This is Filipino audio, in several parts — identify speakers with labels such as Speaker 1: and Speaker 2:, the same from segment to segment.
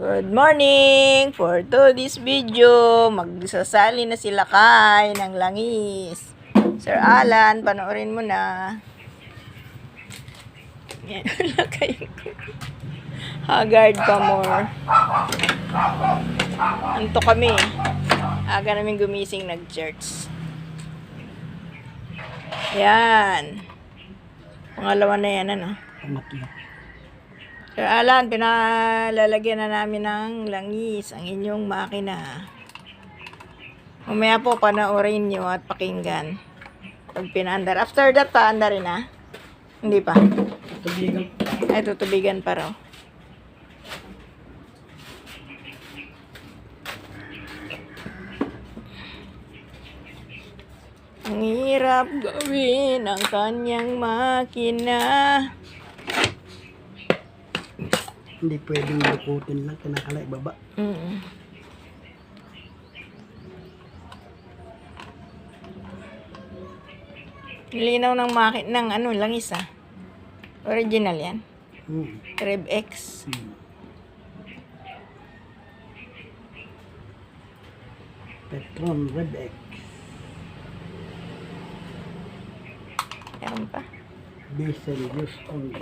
Speaker 1: Good morning! For today's video, magsasali na sila Kay ng langis. Sir Alan, panoorin mo na. Yan, wala kayo. Haggard pa more. Anto kami. Aga namin gumising nag-church. Yan. Pangalawa na yan, ano? Sir Alan, pinalalagyan na namin ng langis ang inyong makina. Mamaya po, panoorin nyo at pakinggan. Pag pinaandar. After that, paandarin na? Hindi pa.
Speaker 2: Tubigan.
Speaker 1: Ay, tutubigan pa raw. Ang hirap gawin ang kanyang makina.
Speaker 2: Hindi pwedeng lukutin lang, kinakalay baba.
Speaker 1: Linaw ng ng ano, langis ah. Original yan. Rev X.
Speaker 2: Petron Red X.
Speaker 1: Meron pa.
Speaker 2: Diesel use only.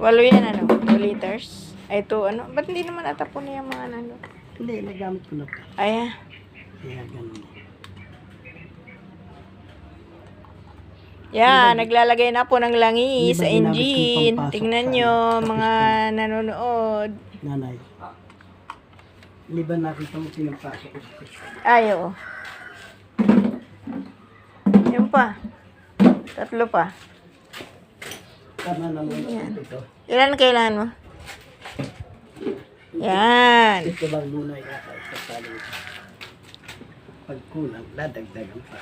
Speaker 1: 8 yan ano, 2 liters. Ay 2 ano, ba't hindi naman natapon na yung mga ano?
Speaker 2: Hindi, nagamit ko na pa.
Speaker 1: Ay ah.
Speaker 2: Kaya ganun.
Speaker 1: Yan, naglalagay na po ng langis sa
Speaker 2: Hindi ba ginamit
Speaker 1: engine.
Speaker 2: kong pampasok
Speaker 1: Tingnan
Speaker 2: sa
Speaker 1: nyo,
Speaker 2: sa
Speaker 1: mga
Speaker 2: piston?
Speaker 1: nanonood.
Speaker 2: Nanay. Hindi ba nakita mo pinampasok ko sa piston?
Speaker 1: Ay, oo. Yun pa. 3 pa.
Speaker 2: Tama naman ito.
Speaker 1: Ilan kailangan mo? Yan.
Speaker 2: Ito lang muna yata ito sa pag kulang, dadagdagan pa.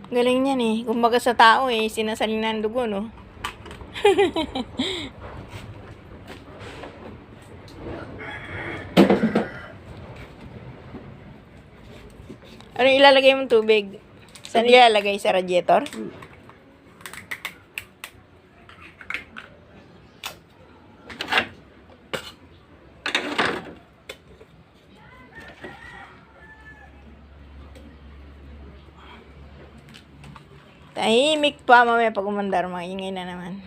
Speaker 1: Galing niyan eh. Kumbaga sa tao eh, sinasalin ng dugo, no? Ano ilalagay mong tubig? Saan ilalagay? Sa radiator? Tahimik pa mamaya pag umandar, maingay na naman.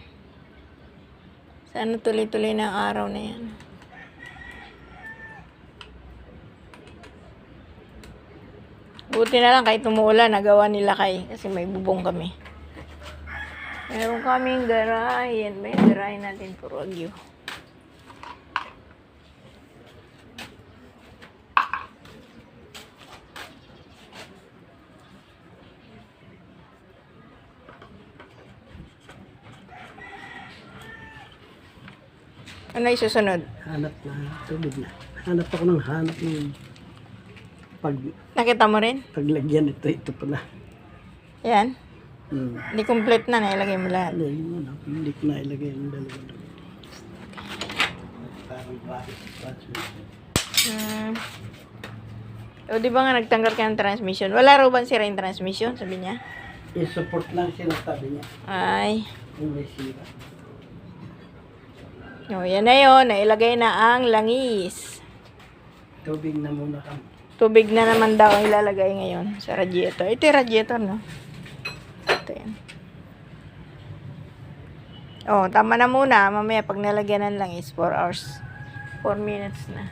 Speaker 1: Sana tuloy-tuloy na ang araw na yan. Buti na lang kahit umuulan, nagawa nila Kay. Kasi may bubong kami. Meron kaming garahe. Yan ba yung garahe natin? Puro agyo. Ano yung susunod?
Speaker 2: Hanap na, tubig na. Hanap ako ng hanap ng
Speaker 1: Nakita mo rin?
Speaker 2: paglagyan ito pala.
Speaker 1: Yan.
Speaker 2: Hmm.
Speaker 1: Hindi complete na. Nailagay mo lahat.
Speaker 2: Hindi ko na ilagay ang dalawa. Parang bakit.
Speaker 1: O di ba nga nagtanggal ka ng transmission? Wala raw ba sira yung transmission? Sabi niya.
Speaker 2: I-support lang sinasabi niya.
Speaker 1: Ay.
Speaker 2: Kung may sira.
Speaker 1: O yan na yun. Nailagay na ang langis.
Speaker 2: Tubig na muna kami.
Speaker 1: Tubig na naman daw ang ilalagay ngayon sa radiator. Ito yung radiator, no? Ito yan. Oh, tama na muna. Mamaya pag nalagyan ng langis, 4 hours. 4 minutes na.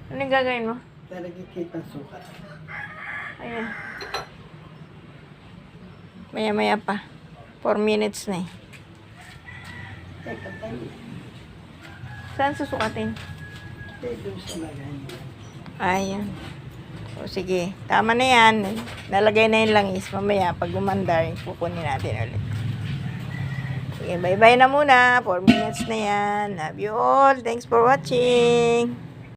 Speaker 1: Ano yung gagawin mo?
Speaker 2: Talagang kita sukat.
Speaker 1: Ayan. Maya-maya pa. 4 minutes na eh.
Speaker 2: Teka tayo.
Speaker 1: Saan susukatin?
Speaker 2: Doon sa lagayan.
Speaker 1: Ayan. O sige. Tama na yan. Nalagay na yung langis. Mamaya pag umandar, pupunin natin ulit. Sige, bye-bye na muna. 4 minutes na yan. Love you all. Thanks for watching.